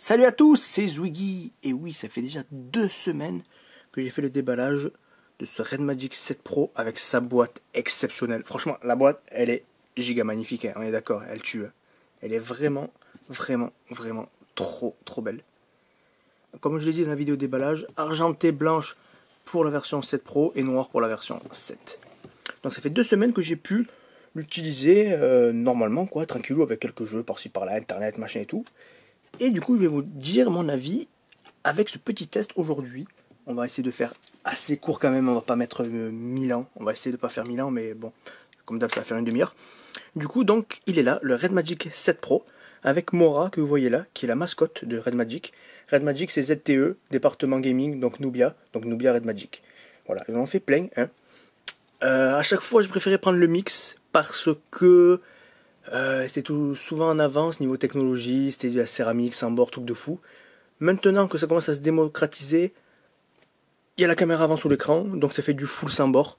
Salut à tous, c'est Zwiggy. Et oui, ça fait déjà 2 semaines que j'ai fait le déballage de ce Red Magic 7 Pro avec sa boîte exceptionnelle. Franchement, la boîte, elle est giga magnifique, hein, on est d'accord, elle tue. Elle est vraiment trop belle. Comme je l'ai dit dans la vidéo déballage, argentée blanche pour la version 7 Pro et noire pour la version 7. Donc ça fait 2 semaines que j'ai pu l'utiliser normalement, quoi, tranquillou, avec quelques jeux par-ci par-là, internet, machin et tout. Et du coup, je vais vous dire mon avis avec ce petit test aujourd'hui. On va essayer de faire assez court quand même, on va pas mettre 1000 ans. On va essayer de pas faire 1000 ans, mais bon, comme d'hab, ça va faire une demi-heure. Du coup, donc, il est là, le Red Magic 7 Pro, avec Mora, que vous voyez là, qui est la mascotte de Red Magic. Red Magic, c'est ZTE, département gaming, donc Nubia Red Magic. Voilà, ils en ont fait plein. Hein. À chaque fois, je préférais prendre le mix, parce que c'était tout souvent en avance niveau technologie, c'était de la céramique sans bord, truc de fou. Maintenant que ça commence à se démocratiser, il y a la caméra avant sous l'écran, donc ça fait du full sans bord.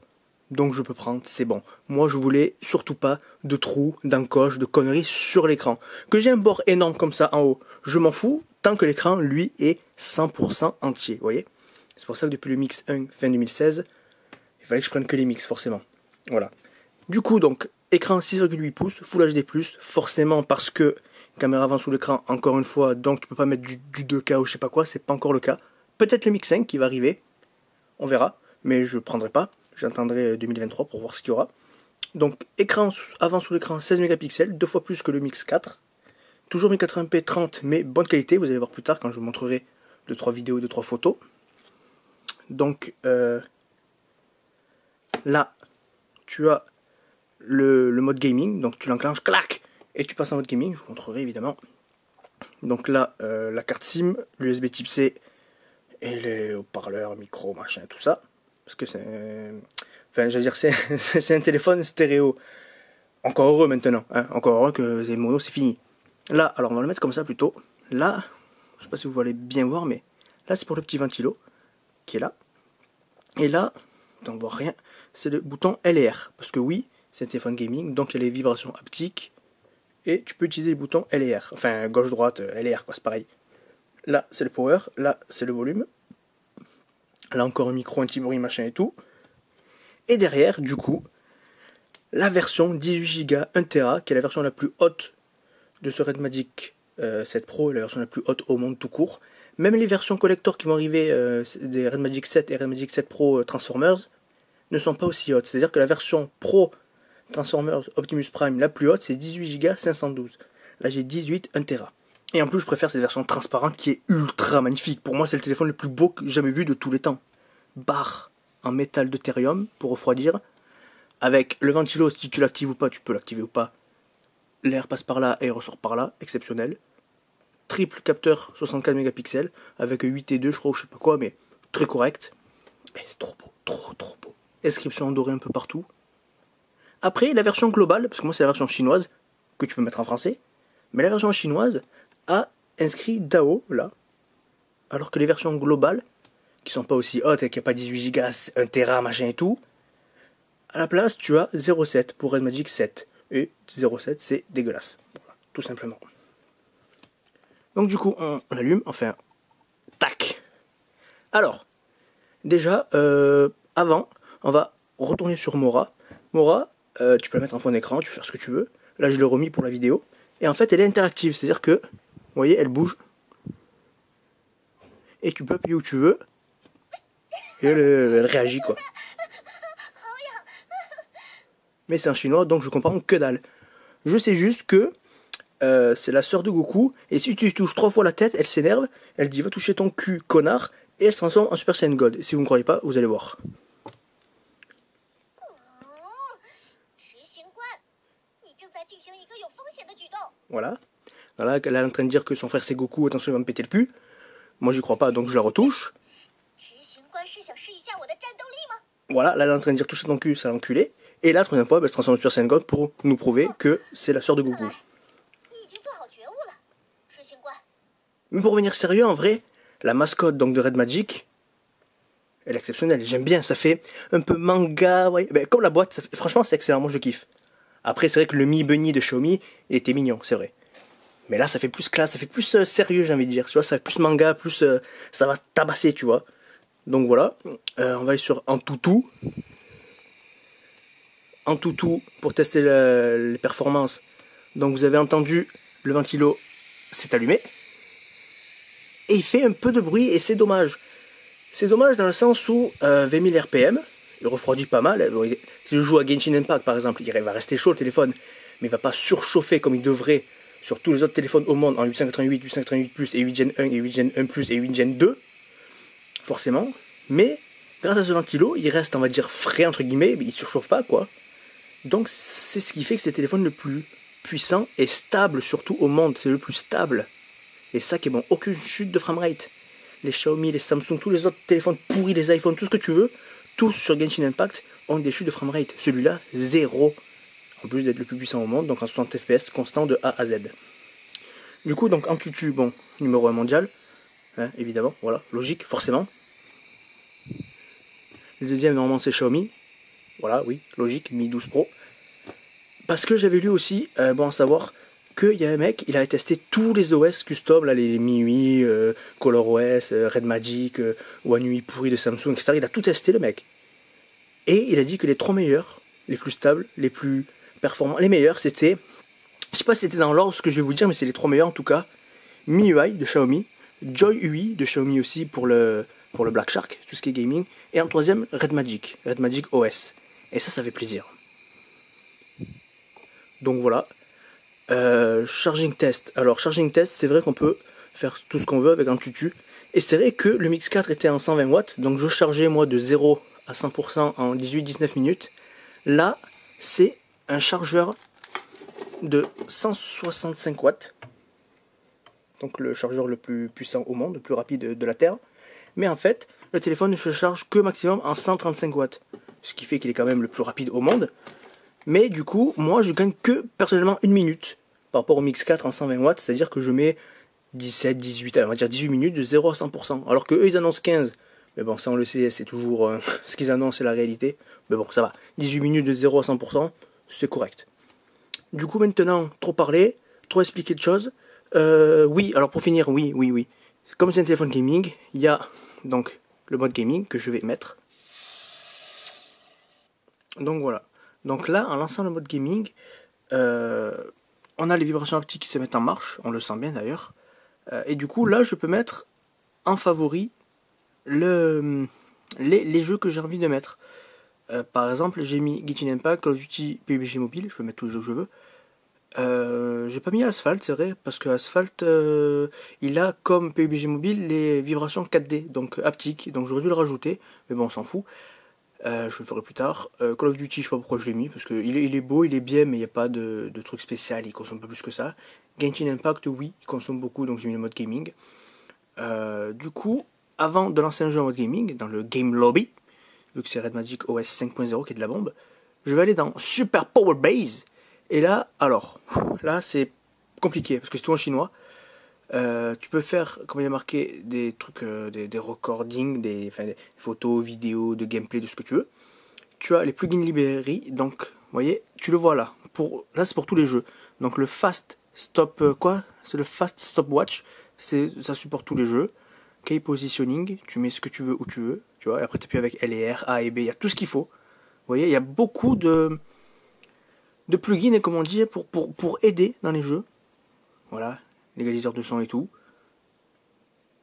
Donc je peux prendre, c'est bon. Moi je voulais surtout pas de trous, d'encoches, de conneries sur l'écran. Que j'ai un bord énorme comme ça en haut, je m'en fous, tant que l'écran lui est 100% entier, vous voyez. C'est pour ça que depuis le Mix 1 fin 2016, il fallait que je prenne que les mix forcément. Voilà. Du coup donc, écran 6,8 pouces, Full HD+, forcément parce que caméra avant sous l'écran, encore une fois, donc tu peux pas mettre du 2K ou je sais pas quoi, c'est pas encore le cas. Peut-être le Mix 5 qui va arriver, on verra, mais je prendrai pas, j'attendrai 2023 pour voir ce qu'il y aura. Donc écran avant sous l'écran 16 mégapixels, 2 fois plus que le Mix 4. Toujours 1080p 30, mais bonne qualité, vous allez voir plus tard quand je vous montrerai 2-3 vidéos, 2-3 photos. Donc là, tu as le mode gaming, donc tu l'enclenches, clac, et tu passes en mode gaming, je vous montrerai évidemment. Donc là, la carte SIM, l'USB type C, et les haut-parleurs, micro, machin, tout ça. Parce que c'est... Enfin, j'allais dire, c'est un téléphone stéréo. Encore heureux maintenant, hein, encore heureux que les mono, c'est fini. Là, alors on va le mettre comme ça plutôt. Là, je sais pas si vous allez bien voir, mais là c'est pour le petit ventilo, qui est là. Et là, on voit rien, c'est le bouton L et R. Parce que oui, c'est un téléphone gaming, donc il y a les vibrations haptiques. Et tu peux utiliser les boutons L et R. Enfin, gauche-droite, L et R, quoi, c'est pareil. Là, c'est le power. Là, c'est le volume. Là, encore un micro anti-bruit, machin et tout. Et derrière, du coup, la version 18 Go 1 Tera, qui est la version la plus haute de ce Red Magic 7 Pro, la version la plus haute au monde tout court. Même les versions collector qui vont arriver des Red Magic 7 et Red Magic 7 Pro Transformers ne sont pas aussi hautes. C'est-à-dire que la version Pro Transformers Optimus Prime la plus haute, c'est 18 Go 512. Là, j'ai 18 1 Tera. Et en plus, je préfère cette version transparente qui est ultra magnifique. Pour moi, c'est le téléphone le plus beau que j'ai jamais vu de tous les temps. Barre en métal deutérium pour refroidir. Avec le ventilo, si tu l'actives ou pas, tu peux l'activer ou pas. L'air passe par là et ressort par là. Exceptionnel. Triple capteur 64 mégapixels. Avec 8 et 2, je crois, ou je sais pas quoi, mais très correct. Et c'est trop beau, trop beau. Inscription en doré un peu partout. Après, la version globale, parce que moi c'est la version chinoise, que tu peux mettre en français. Mais la version chinoise a inscrit DAO, là. Alors que les versions globales, qui sont pas aussi hautes et qui n'ont pas 18 Go, 1 Tera, machin et tout, à la place, tu as 0,7 pour Red Magic 7. Et 0,7, c'est dégueulasse. Voilà, tout simplement. Donc du coup, on l'allume, enfin, tac. Alors, déjà, avant, on va retourner sur Mora. Mora, tu peux la mettre en fond d'écran, tu peux faire ce que tu veux. Là, je l'ai remis pour la vidéo. Et en fait, elle est interactive, c'est-à-dire que, vous voyez, elle bouge. Et tu peux appuyer où tu veux. Et elle réagit, quoi. Mais c'est en chinois, donc je comprends que dalle. Je sais juste que c'est la sœur de Goku. Et si tu touches 3 fois la tête, elle s'énerve. Elle dit, va toucher ton cul, connard. Et elle se transforme en Super Saiyan God. Et si vous ne croyez pas, vous allez voir. Voilà. Voilà, elle est en train de dire que son frère c'est Goku, attention il va me péter le cul. Moi j'y crois pas, donc je la retouche. Voilà, là elle est en train de dire toucher ton cul, ça l'enculé. Et la troisième fois, elle se transforme en Super Saiyan God pour nous prouver que c'est la sœur de Goku. Mais pour revenir sérieux, en vrai, la mascotte donc de Red Magic, elle est exceptionnelle. J'aime bien, ça fait un peu manga, ouais. Ben, comme la boîte, franchement c'est excellent, moi je kiffe. Après c'est vrai que le Mi Bunny de Xiaomi était mignon, c'est vrai. Mais là, ça fait plus classe, ça fait plus sérieux, j'ai envie de dire. Tu vois, ça fait plus manga, plus ça va tabasser, tu vois. Donc voilà, on va aller sur Antutu. Antutu pour tester les performances. Donc vous avez entendu, le ventilo s'est allumé. Et il fait un peu de bruit et c'est dommage. C'est dommage dans le sens où 20 000 RPM, il refroidit pas mal. Si je joue à Genshin Impact par exemple, il va rester chaud le téléphone, mais il va pas surchauffer comme il devrait sur tous les autres téléphones au monde en 888, 888 Plus et 8 Gen 1 et 8 Gen 1 Plus et 8 Gen 2, forcément. Mais grâce à ce ventilo, il reste, on va dire, frais entre guillemets, mais il surchauffe pas quoi. Donc c'est ce qui fait que c'est le téléphone le plus puissant et stable surtout au monde, c'est le plus stable. Et ça qui est bon, aucune chute de framerate. Les Xiaomi, les Samsung, tous les autres téléphones pourris, les iPhones, tout ce que tu veux, tous sur Genshin Impact ont des chutes de framerate. Celui-là, zéro. En plus d'être le plus puissant au monde, donc en 60 FPS constant de A à Z. Du coup, donc Antutu, bon, numéro 1 mondial, hein, évidemment, voilà, logique, forcément. Le deuxième, normalement, c'est Xiaomi. Voilà, oui, logique, Mi 12 Pro. Parce que j'avais lu aussi, bon à savoir, qu'il y a un mec, il avait testé tous les OS custom, là, les MIUI, ColorOS, Red Magic, One UI pourri de Samsung, etc. Il a tout testé, le mec. Et il a dit que les 3 meilleurs, les plus stables, les plus performants, les meilleurs, c'était, je sais pas si c'était dans l'ordre ce que je vais vous dire, mais c'est les 3 meilleurs en tout cas. MIUI de Xiaomi, Joy UI de Xiaomi aussi pour le Black Shark, tout ce qui est gaming. Et en troisième, Red Magic OS. Et ça fait plaisir. Donc voilà. Charging test. Alors charging test, c'est vrai qu'on peut faire tout ce qu'on veut avec un tutu. Et c'est vrai que le Mix 4 était en 120 watts. Donc je chargeais moi de 0 à 100% en 18-19 minutes. Là, c'est un chargeur de 165 watts. Donc le chargeur le plus puissant au monde, le plus rapide de la Terre. Mais en fait, le téléphone ne se charge que maximum en 135 watts. Ce qui fait qu'il est quand même le plus rapide au monde. Mais du coup, moi je gagne que personnellement 1 minute par rapport au Mix 4 en 120 watts. C'est-à-dire que je mets 17, 18, on va dire 18 minutes de 0 à 100%. Alors que eux ils annoncent 15. Mais bon, ça on le sait, c'est toujours ce qu'ils annoncent, c'est la réalité. Mais bon, ça va. 18 minutes de 0 à 100%, c'est correct. Du coup maintenant, trop parlé, trop expliqué de choses. Oui, alors pour finir, oui. Comme c'est un téléphone gaming, il y a donc le mode gaming que je vais mettre. Donc voilà. Donc là, en lançant le mode gaming, on a les vibrations haptiques qui se mettent en marche, on le sent bien d'ailleurs. Et du coup, là, je peux mettre en favori les jeux que j'ai envie de mettre. Par exemple, j'ai mis Genshin Impact, Call of Duty, PUBG Mobile, je peux mettre tous les jeux que je veux. J'ai pas mis Asphalt, c'est vrai, parce que Asphalt, il a comme PUBG Mobile les vibrations 4D, donc haptiques, donc j'aurais dû le rajouter, mais bon, on s'en fout. Je le ferai plus tard. Call of Duty, je sais pas pourquoi je l'ai mis, parce qu'il est beau, il est bien, mais il n'y a pas de truc spécial, il consomme pas plus que ça. Genshin Impact, oui, il consomme beaucoup, donc j'ai mis le mode gaming. Du coup, avant de lancer un jeu en mode gaming, dans le Game Lobby, vu que c'est Red Magic OS 5.0 qui est de la bombe, je vais aller dans Super Power Base. Et là, là c'est compliqué, parce que c'est tout en chinois. Tu peux faire, comme il y a marqué, des trucs, des recordings, des photos, vidéos, de gameplay, de ce que tu veux. Tu as les plugins librairies, donc, vous voyez, tu le vois là. Là, c'est pour tous les jeux. Donc le Fast Stop, c'est le Fast Stopwatch, ça supporte tous les jeux. Key Positioning, tu mets ce que tu veux où tu veux, tu vois. Et après, tu appuies avec L et R, A et B, il y a tout ce qu'il faut. Vous voyez, il y a beaucoup de plugins, et comment dire, pour aider dans les jeux. Voilà. L'égaliseur de son et tout.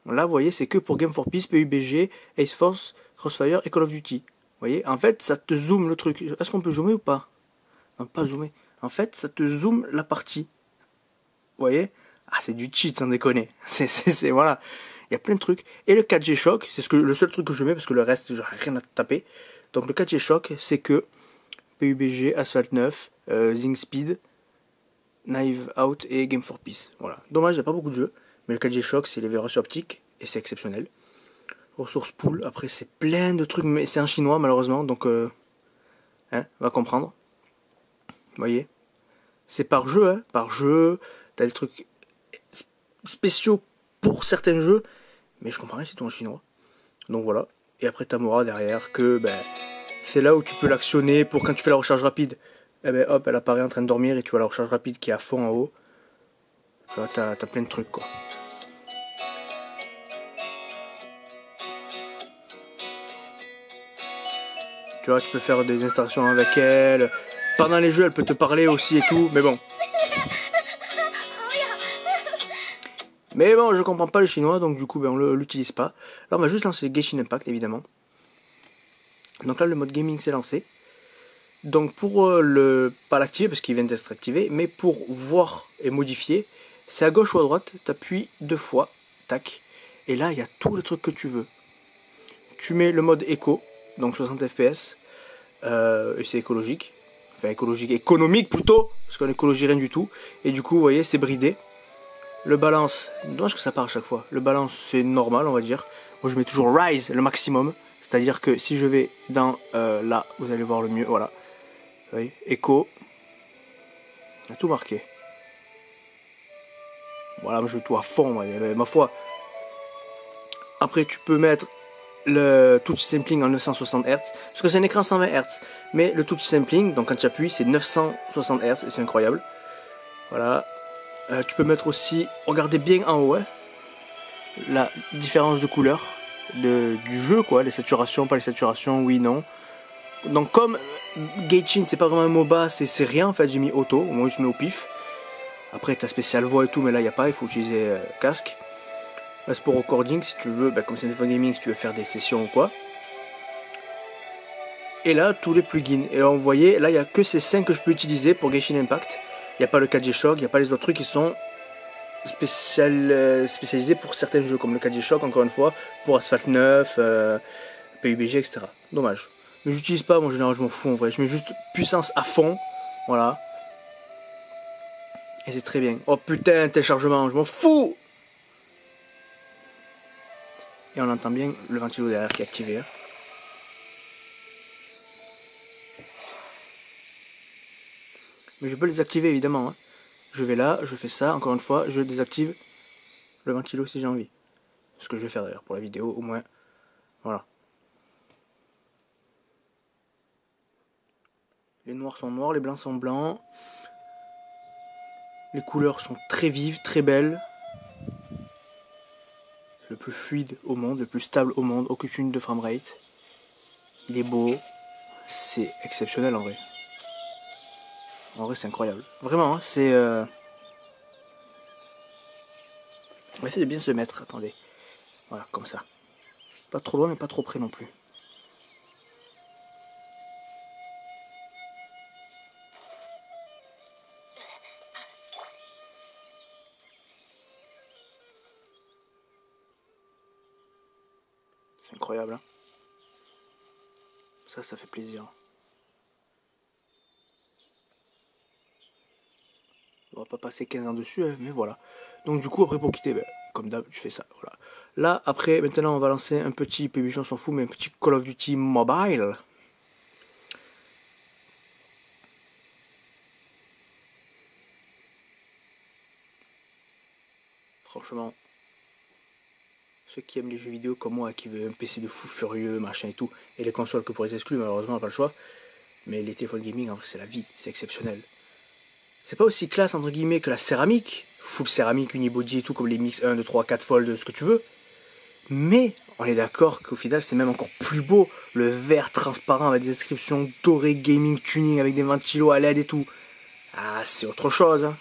Là, vous voyez, c'est que pour Game for Peace, PUBG, Ace Force, Crossfire et Call of Duty. Vous voyez, en fait, ça te zoome le truc. Est-ce qu'on peut zoomer ou pas? Non, pas zoomer. En fait, ça te zoome la partie. Vous voyez? Ah, c'est du cheat, sans déconner. Voilà. Il y a plein de trucs. Et le 4G Shock, c'est le seul truc que je mets, parce que le reste, j'aurais rien à taper. Donc le 4G Shock, c'est que PUBG, Asphalt 9, Zing Speed, Knife Out et Game for Peace. Voilà. Dommage, il n'y a pas beaucoup de jeux. Mais le 4G Shock, c'est les vibrations optiques. Et c'est exceptionnel. Ressources pool. Après, c'est plein de trucs. Mais c'est en chinois, malheureusement. Donc, on va comprendre. Vous voyez. C'est par jeu. Hein. Par jeu. T'as des trucs spéciaux pour certains jeux. Mais je comprends rien, c'est tout en chinois. Donc voilà. Et après, Tamura derrière. Que, c'est là où tu peux l'actionner pour quand tu fais la recharge rapide. Eh ben hop, elle apparaît en train de dormir et tu vois la recharge rapide qui est à fond en haut. Tu vois, t'as plein de trucs quoi. Tu vois, tu peux faire des installations avec elle. Pendant les jeux, elle peut te parler aussi et tout, mais bon. Mais bon, je comprends pas le chinois, donc du coup, ben, on l'utilise pas. Là, on va juste lancer Genshin Impact, évidemment. Donc là, le mode gaming s'est lancé. Donc pour pas l'activer, parce qu'il vient d'être activé, mais pour voir et modifier, c'est à gauche ou à droite, tu appuies 2 fois, tac. Et là, il y a tous les trucs que tu veux. Tu mets le mode éco, donc 60 fps, et c'est écologique. Enfin, écologique, économique plutôt, parce qu'en écologie, rien du tout. Et du coup, vous voyez, c'est bridé. Le balance, dommage que ça part à chaque fois. Le balance, c'est normal, on va dire. Moi, je mets toujours Rise, le maximum. C'est-à-dire que si je vais dans là, vous allez voir le mieux, voilà. Vous voyez, Echo. Il y a tout marqué. Voilà, moi je vais tout à fond, ma foi. Après, tu peux mettre le touch sampling en 960 Hz. Parce que c'est un écran 120 Hz. Mais le touch sampling, donc quand tu appuies, c'est 960 Hz. Et c'est incroyable. Voilà. Tu peux mettre aussi, regardez bien en haut, hein, la différence de couleur du jeu, quoi. Les saturations, pas les saturations, oui, non. Donc comme Genshin c'est pas vraiment un MOBA, c'est rien en fait, j'ai mis auto, au moins je mets au pif. Après t'as spécial voix et tout, mais là il n'y a pas, il faut utiliser casque. Là c'est pour recording si tu veux, comme c'est un téléphone gaming, si tu veux faire des sessions ou quoi. Et là tous les plugins, et là, vous voyez, là il n'y a que ces 5 que je peux utiliser pour Genshin Impact. Il n'y a pas le 4G Shock, il n'y a pas les autres trucs qui sont spécialisés pour certains jeux, comme le 4G Shock encore une fois, pour Asphalt 9, PUBG, etc. Dommage. Mais j'utilise pas, moi en général je m'en fous en vrai, je mets juste puissance à fond, voilà. Et c'est très bien. Oh putain, téléchargement, je m'en fous. Et on entend bien le ventilo derrière qui est activé. Hein. Mais je peux les désactiver évidemment. Hein. Je vais là, je fais ça, encore une fois, je désactive le ventilo si j'ai envie. Ce que je vais faire d'ailleurs pour la vidéo au moins. Voilà. Les noirs sont noirs, les blancs sont blancs. Les couleurs sont très vives, très belles. Le plus fluide au monde, le plus stable au monde, aucune chute de framerate. Il est beau. C'est exceptionnel en vrai. En vrai c'est incroyable. Vraiment, hein, c'est... On va essayer de bien se mettre, attendez. Voilà, comme ça. Pas trop loin mais pas trop près non plus. C'est incroyable, hein. Ça fait plaisir. On va pas passer 15 ans dessus, hein, mais voilà. Donc du coup, après pour quitter, comme d'hab, tu fais ça, voilà. Là, après, maintenant, on va lancer un petit PUBG, on s'en fout, mais un petit Call of Duty Mobile. Franchement, ceux qui aiment les jeux vidéo comme moi, qui veulent un PC de fou furieux, machin et tout, et les consoles que pour les exclure, malheureusement, on n'a pas le choix. Mais les téléphones gaming, en vrai, c'est la vie, c'est exceptionnel. C'est pas aussi classe, entre guillemets, que la céramique, full céramique, unibody et tout, comme les Mix 1, 2, 3, 4 fold, ce que tu veux. Mais on est d'accord qu'au final, c'est même encore plus beau, le verre transparent avec des inscriptions dorées, gaming, tuning, avec des ventilos à LED et tout. Ah, c'est autre chose, hein.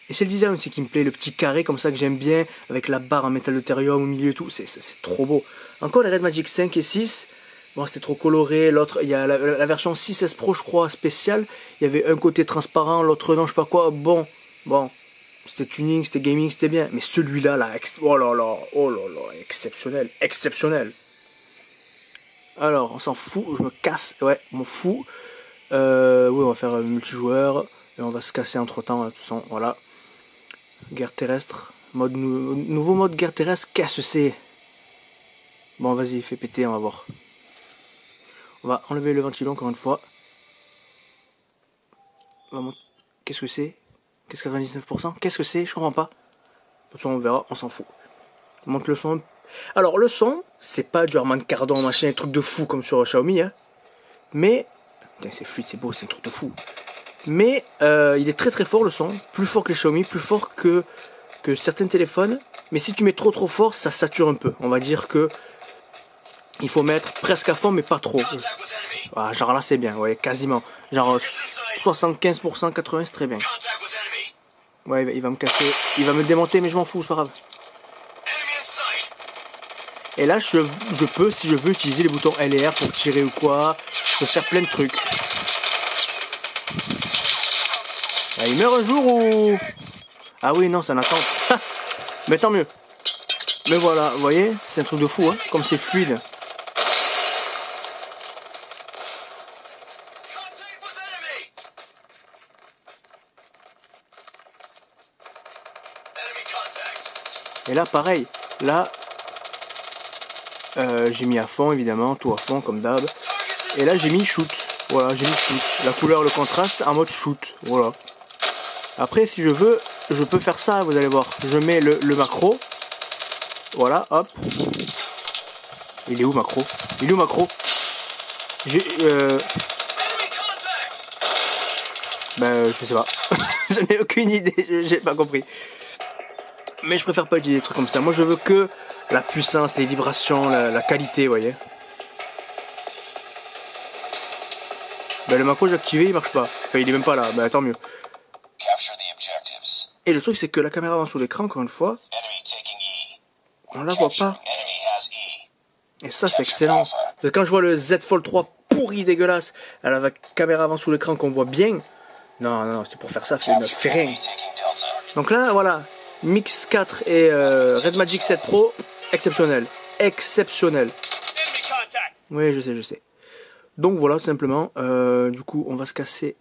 Et c'est le design aussi qui me plaît, le petit carré comme ça que j'aime bien, avec la barre en métal deutérium au milieu et tout, c'est trop beau. Encore les Red Magic 5 et 6, bon c'est trop coloré, l'autre, il y a la version 6S Pro je crois, spéciale, il y avait un côté transparent, l'autre non, je sais pas quoi, bon, c'était tuning, c'était gaming, c'était bien, mais celui-là, là, oh là là, exceptionnel, exceptionnel. Alors, on s'en fout, je me casse, ouais, m'en fous. Oui, on va faire un multijoueur, et on va se casser entre temps, de toute façon, voilà. Guerre terrestre, nouveau mode guerre terrestre, qu'est-ce que c'est? Bon, vas-y, fais péter, on va voir. On va enlever le ventilo encore une fois. Qu'est-ce que c'est? Qu'est-ce que 99%? Qu'est-ce que c'est? Je comprends pas. De toute façon, on verra, on s'en fout. On monte le son. Alors, le son, c'est pas du Harman Kardon, machin, un truc de fou comme sur Xiaomi, hein. Mais, putain, c'est fluide, c'est beau, c'est un truc de fou. Mais il est très très fort le son, plus fort que les Xiaomi, plus fort que certains téléphones. Mais si tu mets trop fort, ça sature un peu. On va dire que il faut mettre presque à fond, mais pas trop. Voilà, genre là c'est bien, ouais, quasiment. Genre 75%, 80% c'est très bien. Ouais, il va me casser, il va me démonter, mais je m'en fous, c'est pas grave. Et là, je peux, si je veux, utiliser les boutons L et R pour tirer ou quoi. Je peux faire plein de trucs. Ah, il meurt un jour ou... Ah oui, non, c'est un attente. Mais tant mieux. Mais voilà, vous voyez, c'est un truc de fou, hein, comme c'est fluide. Et là, pareil. Là, j'ai mis à fond, évidemment, tout à fond, comme d'hab. Et là, j'ai mis shoot. Voilà, j'ai mis shoot. La couleur, le contraste, en mode shoot. Voilà. Après, si je veux, je peux faire ça, vous allez voir. Je mets le macro. Voilà, hop. Il est où, macro? Il est où, macro? J'ai... Ben, je sais pas. Je n'ai aucune idée, j'ai pas compris. Mais je préfère pas utiliser des trucs comme ça. Moi, je veux que la puissance, les vibrations, la qualité, vous voyez. Ben, le macro, j'ai activé, il marche pas. Enfin, il est même pas là. Ben, tant mieux. Et le truc, c'est que la caméra avant sous l'écran, encore une fois, on la voit pas. Et ça, c'est excellent. Parce que quand je vois le Z Fold 3 pourri, dégueulasse, à la caméra avant sous l'écran qu'on voit bien, non, c'est pour faire ça, fait rien. Donc là, voilà, Mix 4 et Red Magic 7 Pro, exceptionnel. Exceptionnel. Oui, je sais. Donc voilà, tout simplement, du coup, on va se casser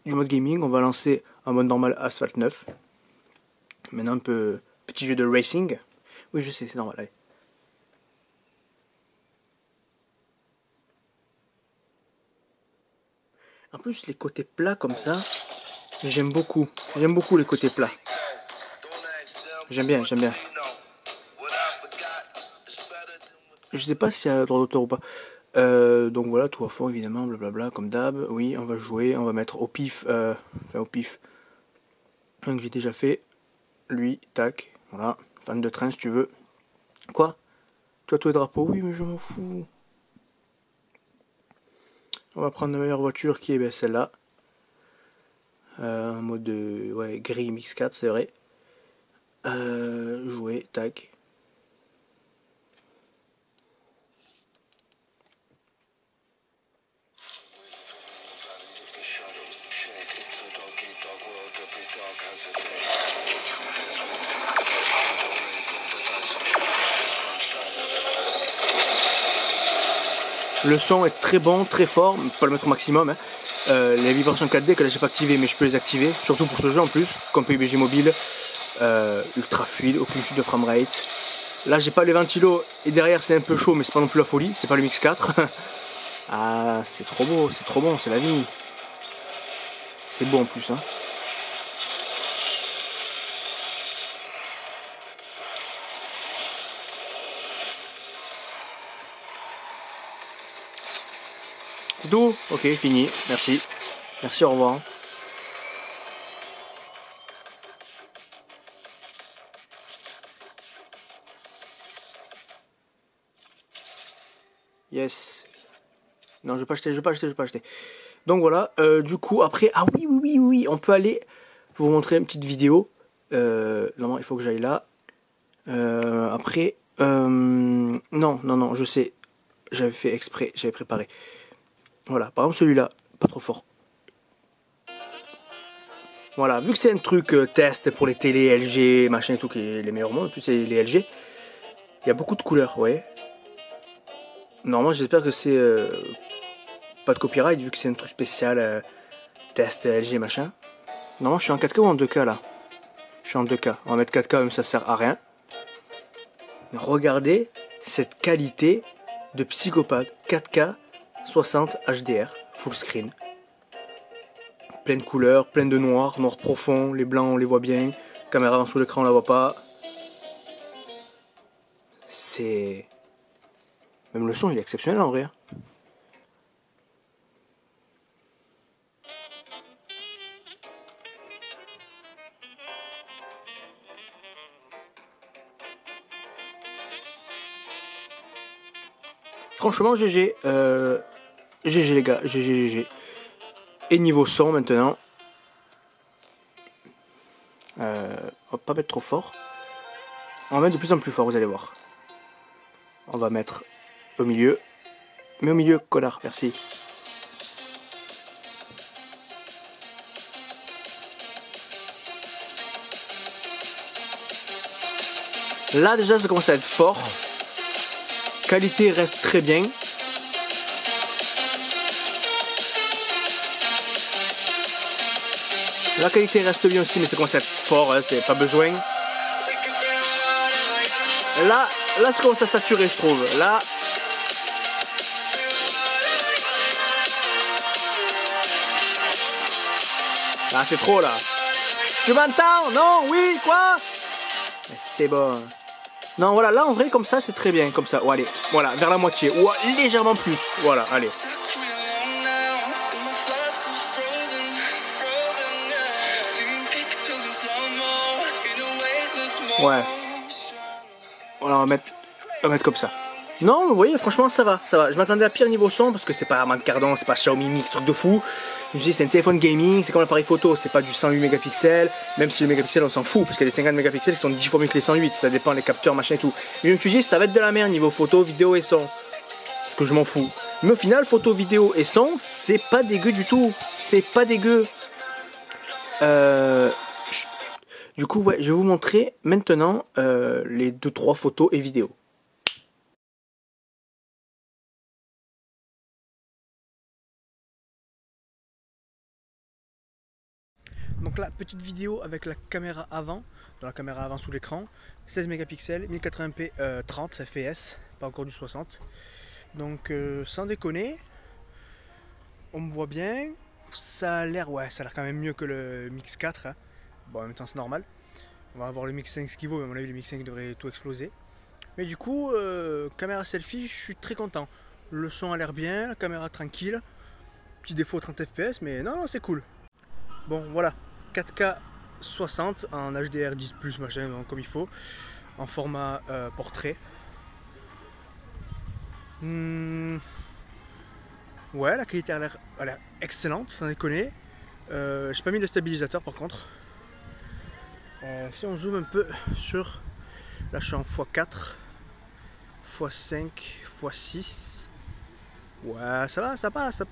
du mode gaming, on va lancer un mode normal Asphalt 9. Maintenant, un peu petit jeu de racing. Oui, je sais, c'est normal, allez. En plus, les côtés plats comme ça, j'aime beaucoup. J'aime beaucoup les côtés plats. J'aime bien. Je sais pas s'il y a droit d'auteur ou pas. Donc voilà, tout à fond évidemment, blablabla, comme d'hab. Oui, on va jouer, on va mettre au pif, enfin au pif. Un que j'ai déjà fait. Lui, tac, voilà. Fan de train si tu veux. Quoi? Tu as tous les drapeaux? Oui, mais je m'en fous. On va prendre la meilleure voiture qui est celle-là. En mode ouais, gris mix 4, c'est vrai. Jouer, tac. Le son est très bon, très fort, pas le mettre au maximum. Hein. Les vibrations 4D que là j'ai pas activées, mais je peux les activer, surtout pour ce jeu en plus, comme PUBG Mobile, ultra fluide, aucune chute de framerate. Là j'ai pas les ventilos et derrière c'est un peu chaud, mais c'est pas non plus la folie, c'est pas le Mix 4. Ah, c'est trop beau, c'est trop bon, c'est la vie. C'est beau en plus. Hein. C'est tout? Ok, fini, merci. Merci, au revoir. Yes. Non, je vais pas acheter. Donc voilà, du coup, après, ah oui, on peut aller vous montrer une petite vidéo. Non, il faut que j'aille là. Après, non, je sais. J'avais fait exprès, j'avais préparé. Voilà, par exemple celui-là, pas trop fort. Voilà, vu que c'est un truc test pour les télé LG, machin et tout, qui est les meilleurs au monde, en plus c'est les LG, il y a beaucoup de couleurs, ouais. Normalement, j'espère que c'est pas de copyright, vu que c'est un truc spécial, test LG, machin. Normalement, je suis en 4K ou en 2K là? Je suis en 2K. On va mettre 4K, même ça sert à rien. Mais regardez cette qualité de psychopathe. 4K, 60 HDR, full screen. Pleine de couleurs, pleine de noir, noir profond, les blancs on les voit bien, caméra en sous l'écran on la voit pas. C'est... Même le son il est exceptionnel en vrai. Franchement, GG. GG les gars, GG, GG. Et niveau son maintenant. On va pas mettre trop fort. On va mettre de plus en plus fort, vous allez voir. On va mettre au milieu. Mais au milieu, connard, merci. Là déjà ça commence à être fort. Qualité reste très bien. La qualité reste bien aussi, mais ça commence à être fort, hein, c'est pas besoin. Là ça commence à saturer, je trouve. Là. Ah, c'est trop là. Tu m'entends? Non? Oui? Quoi? C'est bon. Non, voilà, là en vrai, comme ça, c'est très bien. Comme ça, oh, allez, voilà, vers la moitié. Ou légèrement plus. Voilà, allez. Ouais. Voilà, on va mettre comme ça. Non, vous voyez, franchement, ça va, ça va. Je m'attendais à pire niveau son parce que c'est pas Harman Kardon, c'est pas Xiaomi Mix, truc de fou. Je me dis, c'est un téléphone gaming, c'est comme l'appareil photo, c'est pas du 108 mégapixels, même si les mégapixels on s'en fout, parce que les 50 mégapixels ils sont 10 fois mieux que les 108, ça dépend des capteurs, machin et tout. Mais je me suis dit, ça va être de la merde niveau photo, vidéo et son. Parce que je m'en fous. Mais au final, photo, vidéo et son, c'est pas dégueu du tout. C'est pas dégueu. Du coup, ouais, je vais vous montrer maintenant les 2-3 photos et vidéos. Donc là, petite vidéo avec la caméra avant, dans la caméra avant sous l'écran, 16 mégapixels, 1080p 30 fps, pas encore du 60. Donc sans déconner, on me voit bien, ça a l'air, ouais, ça a l'air quand même mieux que le Mix 4. Hein. Bon, en même temps c'est normal. On va avoir le Mix 5 ce qu'il vaut, mais à mon avis le Mix 5 devrait tout exploser. Mais du coup, caméra selfie, je suis très content. Le son a l'air bien, la caméra tranquille. Petit défaut 30 fps, mais non, c'est cool. Bon, voilà. 4K 60 en HDR 10 machin, donc comme il faut, en format portrait. Ouais, la qualité a l'air excellente, sans déconner. J'ai pas mis de stabilisateur par contre. Si on zoome un peu sur, là je suis en x4, x5, x6. Ouais, ça va, ça passe.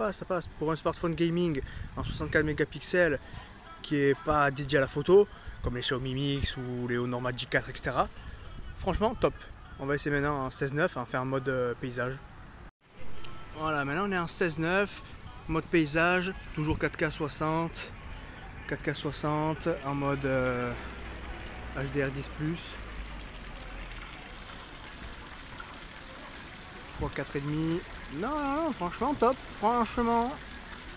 Pour un smartphone gaming en 64 mégapixels qui est pas dédié à la photo, comme les Xiaomi Mix ou les Honor Magic 4, etc. Franchement, top. On va essayer maintenant en 16:9, en faire un mode paysage. Voilà, maintenant on est en 16:9, mode paysage, toujours 4K 60, 4K 60 en mode HDR 10+. X 4,5. Non, franchement top. Franchement,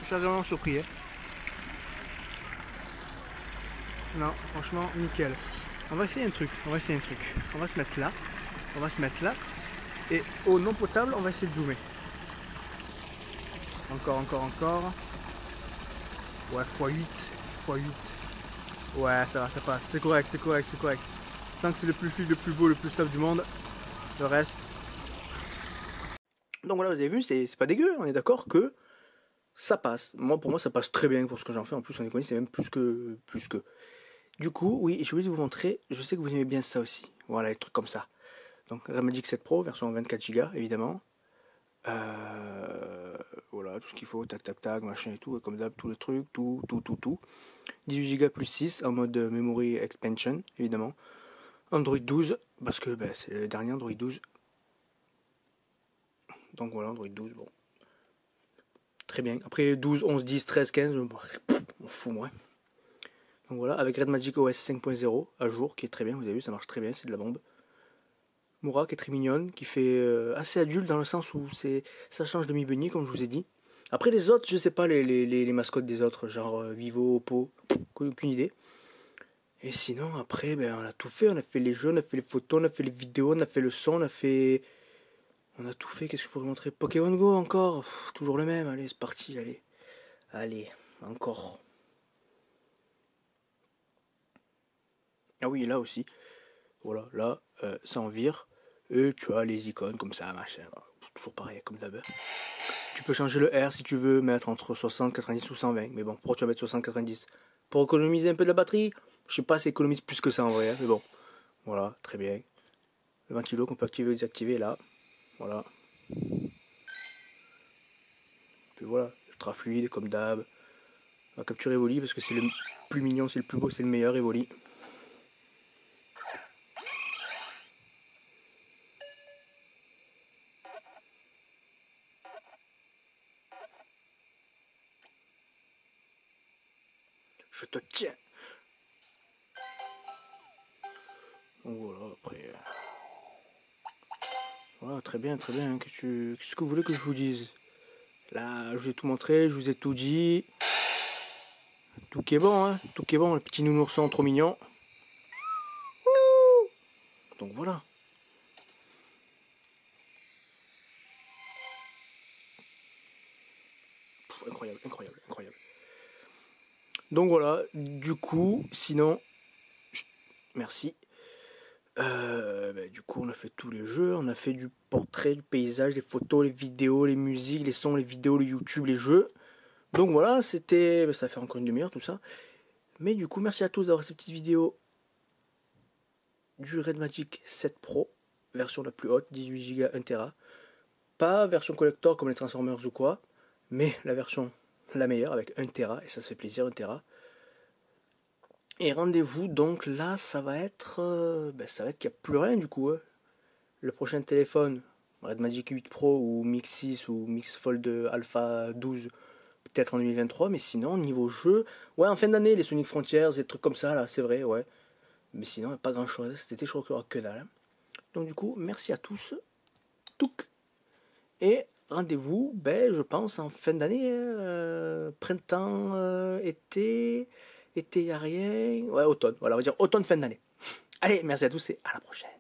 je suis vraiment surpris. Hein. Non, franchement, nickel. On va essayer un truc. On va se mettre là. Et au non potable, on va essayer de zoomer. Encore. Ouais, x8. Ouais, ça va, ça passe. C'est correct. Tant que c'est le plus fluide, le plus beau, le plus stable du monde, le reste. Donc voilà, vous avez vu, c'est pas dégueu. On est d'accord que ça passe. Pour moi, ça passe très bien pour ce que j'en fais. En plus, on est connu, c'est même plus que. Du coup, oui, je voulais vous montrer. Je sais que vous aimez bien ça aussi. Voilà, les trucs comme ça. Donc, Red Magic 7 Pro, version 24 Go, évidemment. Voilà, tout ce qu'il faut, tac, machin et tout. Et comme d'hab, tous les trucs, tout. 18 Go plus 6 en mode Memory Expansion, évidemment. Android 12, parce que c'est le dernier Android 12. Donc voilà, Android 12, bon. Très bien. Après 12, 11, 10, 13, 15, bon, on fout moi. Donc voilà, avec Red Magic OS 5.0 à jour, qui est très bien, vous avez vu, ça marche très bien, c'est de la bombe. Moura qui est très mignonne, qui fait assez adulte dans le sens où ça change de Mi Beignet, comme je vous ai dit. Après les autres, je sais pas les mascottes des autres, genre Vivo, Oppo, aucune idée. Et sinon, après, on a tout fait, on a fait les jeux, on a fait les photos, on a fait les vidéos, on a fait le son, on a tout fait, qu'est-ce que je pourrais montrer? Pokémon Go encore, toujours le même, allez, c'est parti, allez, encore. Ah oui, là aussi, voilà, là, ça en vire, et tu as les icônes comme ça, machin, toujours pareil, comme d'hab. Tu peux changer le R si tu veux, mettre entre 60, 90 ou 120. Mais bon, pourquoi tu vas mettre 60, 90? Pour économiser un peu de la batterie? Je sais pas si ça économise plus que ça en vrai, hein, mais bon. Voilà, très bien. Le ventilo qu'on peut activer ou désactiver là. Voilà. Puis voilà, ultra fluide comme d'hab. On va capturer Evoli parce que c'est le plus mignon, c'est le plus beau, c'est le meilleur Evoli. Je te tiens. Donc voilà, après. Voilà, très bien, très bien. Qu'est-ce que vous voulez que je vous dise? Là, je vous ai tout montré, je vous ai tout dit. Tout qui est bon, hein. Tout qui est bon, le petit nounourson trop mignon. Donc voilà. Pff, incroyable, incroyable, incroyable. Donc voilà, du coup, sinon, merci. Du coup, on a fait tous les jeux, on a fait du portrait, du paysage, les photos, les vidéos, les musiques, les sons, les vidéos, le YouTube, les jeux. Donc voilà, c'était, ça fait encore une demi-heure tout ça. Mais du coup, merci à tous d'avoir cette petite vidéo du Red Magic 7 Pro, version la plus haute, 18 Go 1 Tera. Pas version collector comme les Transformers ou quoi, mais la version la meilleure avec 1 Tera, et ça se fait plaisir, 1 Tera. Et rendez-vous donc là, ça va être qu'il n'y a plus rien du coup. Hein. Le prochain téléphone, Red Magic 8 Pro ou Mix 6 ou Mix Fold Alpha 12, peut-être en 2023. Mais sinon, niveau jeu, ouais, en fin d'année, les Sonic Frontiers, des trucs comme ça, là, c'est vrai, ouais. Mais sinon, pas grand chose. Cet été, je crois qu'il n'y aura que dalle. Hein. Donc du coup, merci à tous. Touk. Et rendez-vous, je pense, en fin d'année, printemps, été. Été, y a rien. Ouais, automne. Voilà, on va dire automne, fin d'année. Allez, merci à tous et à la prochaine.